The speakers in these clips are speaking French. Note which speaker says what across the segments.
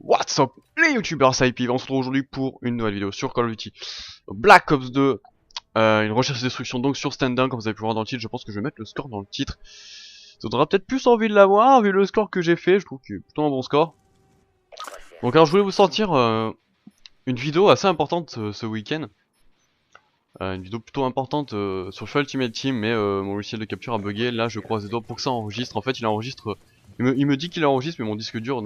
Speaker 1: What's up les youtubeurs, c'est IP, on se retrouve aujourd'hui pour une nouvelle vidéo sur Call of Duty Black Ops 2, une recherche et destruction donc sur stand-down, comme vous avez pu voir dans le titre. Je pense que je vais mettre le score dans le titre, ça donnera peut-être plus envie de l'avoir vu le score que j'ai fait, je trouve qu'il est plutôt un bon score. Donc alors je voulais vous sortir une vidéo assez importante ce week-end, une vidéo plutôt importante sur FIFA Ultimate Team, mais mon logiciel de capture a bugué. Là je croise les doigts pour que ça enregistre. En fait il enregistre, il me dit qu'il enregistre, mais mon disque dur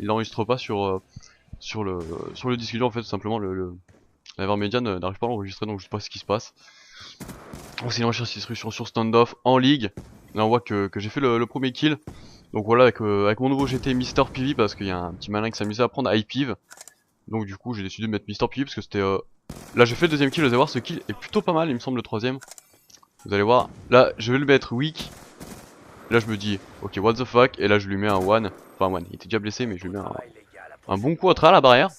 Speaker 1: il n'enregistre pas sur le disque dur. En fait tout simplement la VAR Media n'arrive pas à l'enregistrer, donc je sais pas ce qui se passe. Donc c'est une recherche d'instruction sur standoff en ligue. Là on voit que j'ai fait le premier kill. Donc voilà, avec mon nouveau GT Mister PV, parce qu'il y a un petit malin qui s'amusait à prendre IPIV. Donc du coup j'ai décidé de mettre Mister PV parce que c'était là j'ai fait le deuxième kill, vous allez voir, ce kill est plutôt pas mal, il me semble, le troisième. Vous allez voir, là je vais le mettre weak. Là je me dis ok what the fuck, et là je lui mets un one. Enfin one, il était déjà blessé mais je lui mets un bon coup à travers la barrière.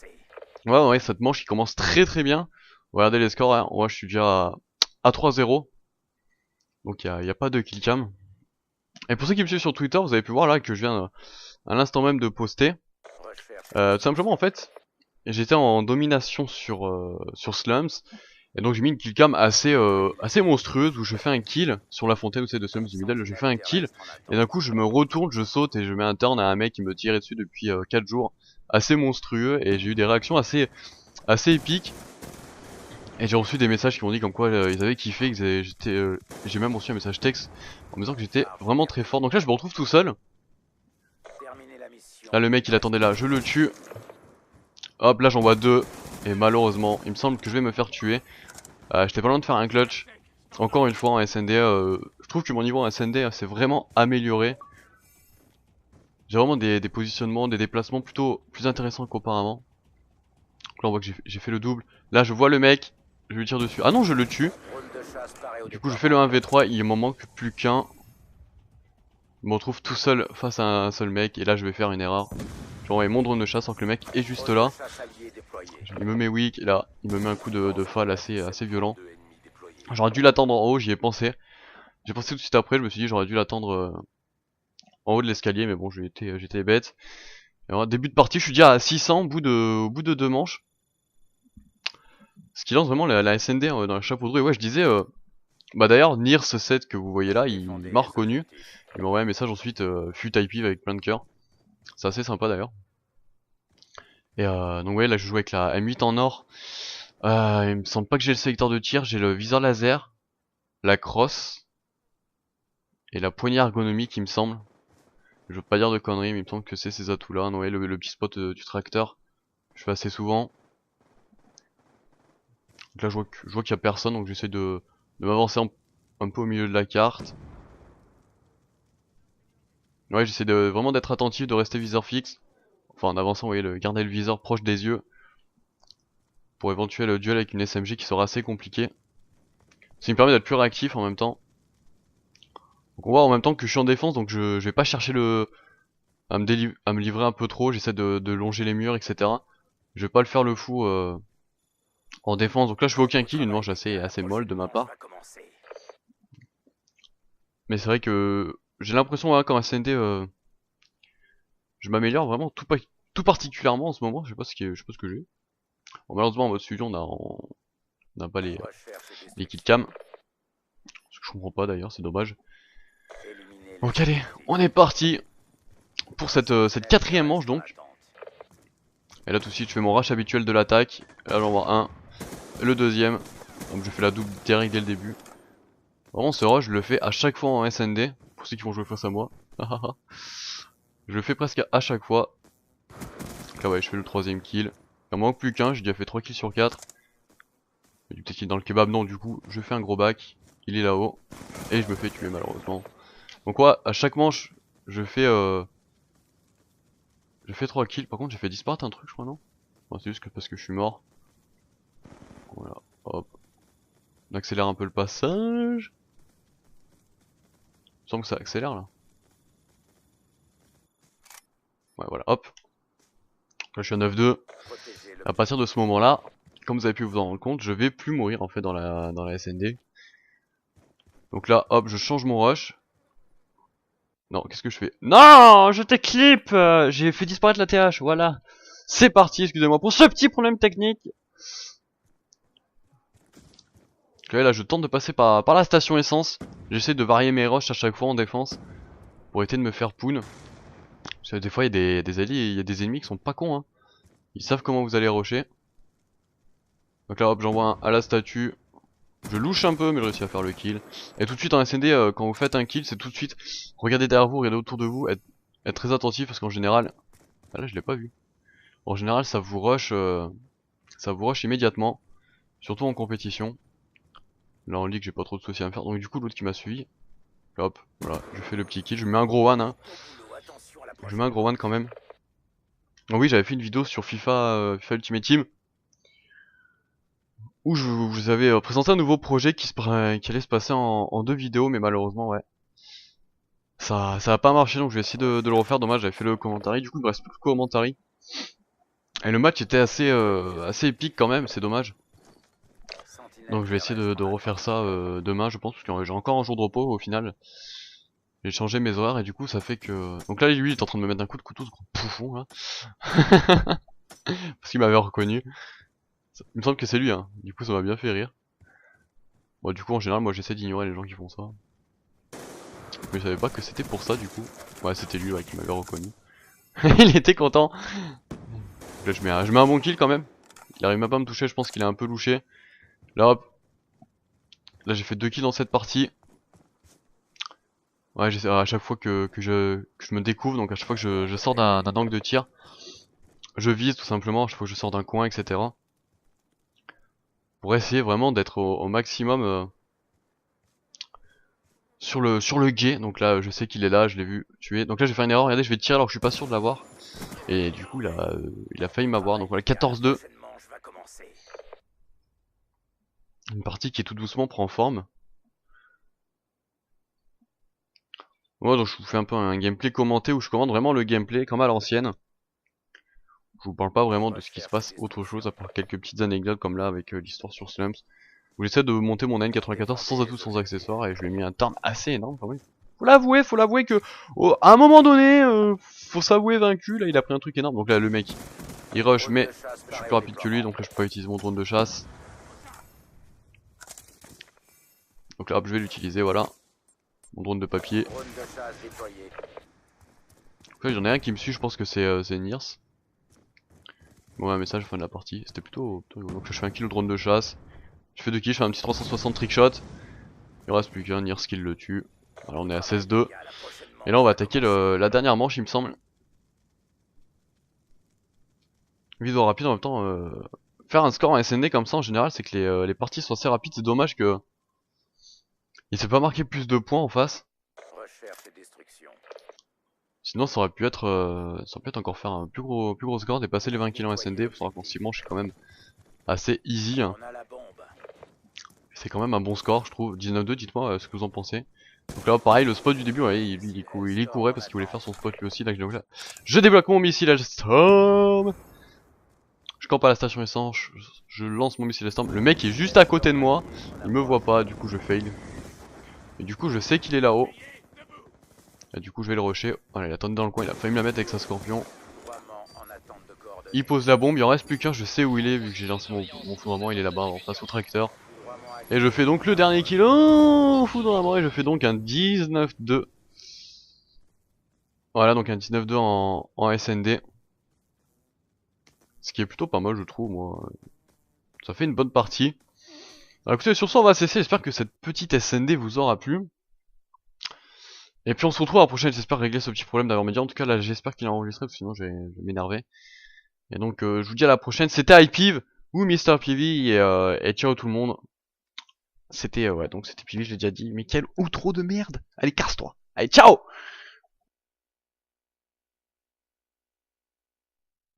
Speaker 1: Ouais, cette manche qui commence très bien. Regardez les scores, hein. Moi je suis déjà à 3-0. Donc il y a pas de killcam. Et pour ceux qui me suivent sur Twitter, vous avez pu voir là que je viens à l'instant même de poster. Tout simplement en fait, j'étais en domination sur Slums. Et donc j'ai mis une killcam assez monstrueuse où je fais un kill sur la fontaine, où c'est de Slums du middle, je fais un kill. Et d'un coup je me retourne, je saute et je mets un turn à un mec qui me tirait dessus depuis 4 jours. Assez monstrueux, et j'ai eu des réactions assez épiques. Et j'ai reçu des messages qui m'ont dit comme quoi ils avaient kiffé, que j'ai même reçu un message texte en me disant que j'étais vraiment très fort. Donc là je me retrouve tout seul. Là le mec il attendait là, je le tue. Hop, là j'en vois deux. Et malheureusement il me semble que je vais me faire tuer. J'étais pas loin de faire un clutch. Encore une fois en SND, je trouve que mon niveau en SND s'est vraiment amélioré. J'ai vraiment des positionnements, des déplacements plutôt plus intéressants qu'auparavant. Donc là on voit que j'ai fait le double. Là je vois le mec, je lui tire dessus. Ah non, je le tue. Du coup je fais le 1v3, il m'en manque plus qu'un. Je me retrouve tout seul face à un seul mec, et là je vais faire une erreur. Je vais envoyer mon drone de chasse alors que le mec est juste là. Il me met weak, et là il me met un coup de fall assez violent. J'aurais dû l'attendre en haut, j'y ai pensé. J'ai pensé tout de suite après, je me suis dit j'aurais dû l'attendre en haut de l'escalier, mais bon j'étais bête. Et alors, début de partie, je suis déjà à 600 au bout de deux manches. Ce qui lance vraiment la SND dans le chapeau de roue. Et ouais, je disais, bah d'ailleurs, Nirs7 que vous voyez là, il m'a reconnu. Il m'a envoyé un message ensuite, fut IPIV avec plein de cœurs. C'est assez sympa d'ailleurs. Et donc ouais, là je joue avec la M8 en or. Il me semble pas que j'ai le sélecteur de tir, j'ai le viseur laser, la crosse et la poignée ergonomique, il me semble. Je veux pas dire de conneries, mais il me semble que c'est ces atouts là. Ouais, le petit spot du tracteur, je fais assez souvent. Donc là je vois qu'il y a personne, donc j'essaie de m'avancer un peu au milieu de la carte. Ouais, j'essaie vraiment d'être attentif, de rester viseur fixe. Enfin en avançant, vous voyez, garder le viseur proche des yeux. Pour éventuel duel avec une SMG qui sera assez compliqué. Ça me permet d'être plus réactif en même temps. Donc on voit en même temps que je suis en défense, donc je vais pas chercher à me livrer un peu trop, j'essaie de longer les murs, etc. Je vais pas le faire le fou en défense. Donc là je fais aucun kill, une manche assez molle de ma part. Mais c'est vrai que j'ai l'impression, ouais, qu'en SND je m'améliore vraiment tout particulièrement en ce moment. Je sais pas ce que j'ai. Bon, malheureusement en mode studio on n'a pas les killcams. Ce que je comprends pas d'ailleurs, c'est dommage. Donc allez, on est parti pour cette quatrième manche donc. Et là tout de suite je fais mon rush habituel de l'attaque. Là j'en vois un. Et le deuxième. Donc je fais la double direct dès le début. Vraiment ce rush je le fais à chaque fois en SND. Pour ceux qui vont jouer face à moi. Je le fais presque à chaque fois. Donc là ouais, je fais le troisième kill. Il en manque plus qu'un, j'ai déjà fait 3 kills sur 4. Peut-être qu'il est dans le kebab, non, du coup je fais un gros back. Il est là-haut. Et je me fais tuer malheureusement. Donc ouais, à chaque manche je fais 3 kills. Par contre j'ai fait disparaître un truc je crois, non? Bon, c'est juste que parce que je suis mort. Voilà, hop. On accélère un peu le passage. Il me semble que ça accélère là. Ouais voilà, hop. Là je suis à 9-2. À partir de ce moment là, comme vous avez pu vous en rendre compte, je vais plus mourir en fait dans la SND. Donc là hop, je change mon rush. Non, qu'est-ce que je fais? Non, je t'éclippe. J'ai fait disparaître la TH, voilà. C'est parti, excusez-moi pour ce petit problème technique. Ok, là, je tente de passer par la station essence. J'essaie de varier mes rushs à chaque fois en défense pour éviter de me faire poon. Parce que des fois, il y a des alliés, il y a des ennemis qui sont pas cons, hein. Ils savent comment vous allez rusher. Donc là, hop, j'envoie un à la statue. Je louche un peu, mais je réussis à faire le kill. Et tout de suite en SND, quand vous faites un kill, c'est tout de suite regardez derrière vous, regardez autour de vous, être très attentif parce qu'en général, ah là je l'ai pas vu. En général, ça vous rush immédiatement, surtout en compétition. Là en ligue, j'ai pas trop de soucis à me faire. Donc du coup, l'autre qui m'a suivi, hop, voilà, je fais le petit kill. Je mets un gros one, hein. Je mets un gros one quand même. Oh oui, j'avais fait une vidéo sur FIFA Ultimate Team où je vous avais présenté un nouveau projet qui allait se passer en deux vidéos, mais malheureusement, ouais. Ça a pas marché, donc je vais essayer de le refaire. Dommage, j'avais fait le commentary, du coup il me reste plus que le commentary. Et le match était assez épique quand même, c'est dommage. Donc je vais essayer de refaire ça demain, je pense, parce que j'ai encore un jour de repos au final. J'ai changé mes horaires et du coup ça fait que... Donc là lui il est en train de me mettre un coup de couteau, ce gros pouffon là. Parce qu'il m'avait reconnu. Il me semble que c'est lui, hein. Du coup ça m'a bien fait rire. Bon du coup en général moi j'essaie d'ignorer les gens qui font ça. Mais je savais pas que c'était pour ça du coup. Ouais c'était lui, ouais, qui m'avait reconnu. Il était content. Là je mets un bon kill quand même. Il arrive même pas à me toucher, je pense qu'il est un peu louché. Là hop. Là j'ai fait 2 kills dans cette partie. Ouais, j'essaie à chaque fois que je me découvre, donc à chaque fois que je sors d'un angle de tir, je vise tout simplement, à chaque fois que je sors d'un coin, etc. Pour essayer vraiment d'être au maximum sur le guet. Donc là je sais qu'il est là, je l'ai vu tuer. Donc là j'ai fait une erreur, regardez je vais tirer alors que je suis pas sûr de l'avoir. Et du coup il a failli m'avoir, donc voilà 14-2. Une partie qui tout doucement prend forme. Ouais, donc je vous fais un peu un gameplay commenté où je commande vraiment le gameplay comme à l'ancienne. Je vous parle pas vraiment de ce qui se passe autre chose à part quelques petites anecdotes comme là avec l'histoire sur Slums. Où j'essaie de monter mon N94 sans atout, sans accessoires et je lui ai mis un turn assez énorme quand même. Faut l'avouer que à un moment donné, faut s'avouer vaincu. Là il a pris un truc énorme. Donc là le mec il rush mais je suis plus rapide que lui donc là je peux pas utiliser mon drone de chasse. Donc là hop je vais l'utiliser, voilà. Mon drone de papier. Donc là j'en ai un qui me suit, je pense que c'est Nirs. Bon un message fin de la partie, c'était plutôt... Donc là je fais un kill au drone de chasse. Je fais 2 kills, je fais un petit 360 trickshot. Il reste plus qu'un, Nirs qui le tue. Alors on est à 16-2. Et là on va attaquer la dernière manche il me semble. Vidéo rapide en même temps. Faire un score en SND comme ça en général c'est que les parties sont assez rapides. C'est dommage que il s'est pas marqué plus de points en face. Sinon ça aurait pu être encore faire un plus gros score, dépasser les 20 kills en SND. Pour savoir qu'en 6 manches c'est quand même assez easy, hein. C'est quand même un bon score je trouve. 19-2, dites-moi ce que vous en pensez. Donc là pareil le spot du début, ouais, il y courait parce qu'il voulait faire son spot lui aussi. Donc là, je débloque mon missile à Storm. Je campe à la station essence, je lance mon missile à Storm. Le mec est juste à côté de moi, il me voit pas, du coup je fail. Et du coup je sais qu'il est là-haut. Et du coup je vais le rusher. Voilà, il a tendu dans le coin, il a failli me la mettre avec sa scorpion. Il pose la bombe, il en reste plus qu'un, je sais où il est vu que j'ai lancé mon foudroiement, il est là-bas en face au tracteur. Et je fais donc le dernier kill au foudroiement et je fais donc un 19-2. Voilà, donc un 19-2 en SND. Ce qui est plutôt pas mal je trouve, moi. Ça fait une bonne partie. Alors écoutez, sur ça on va cesser, j'espère que cette petite SND vous aura plu. Et puis on se retrouve à la prochaine, j'espère régler ce petit problème d'avoir média. En tout cas là j'espère qu'il a enregistré, parce que sinon je vais m'énerver. Et donc je vous dis à la prochaine, c'était iPiv ou Mister PV et ciao tout le monde. C'était ouais donc c'était PV, je l'ai déjà dit, mais quel outro de merde. Allez casse-toi, allez ciao.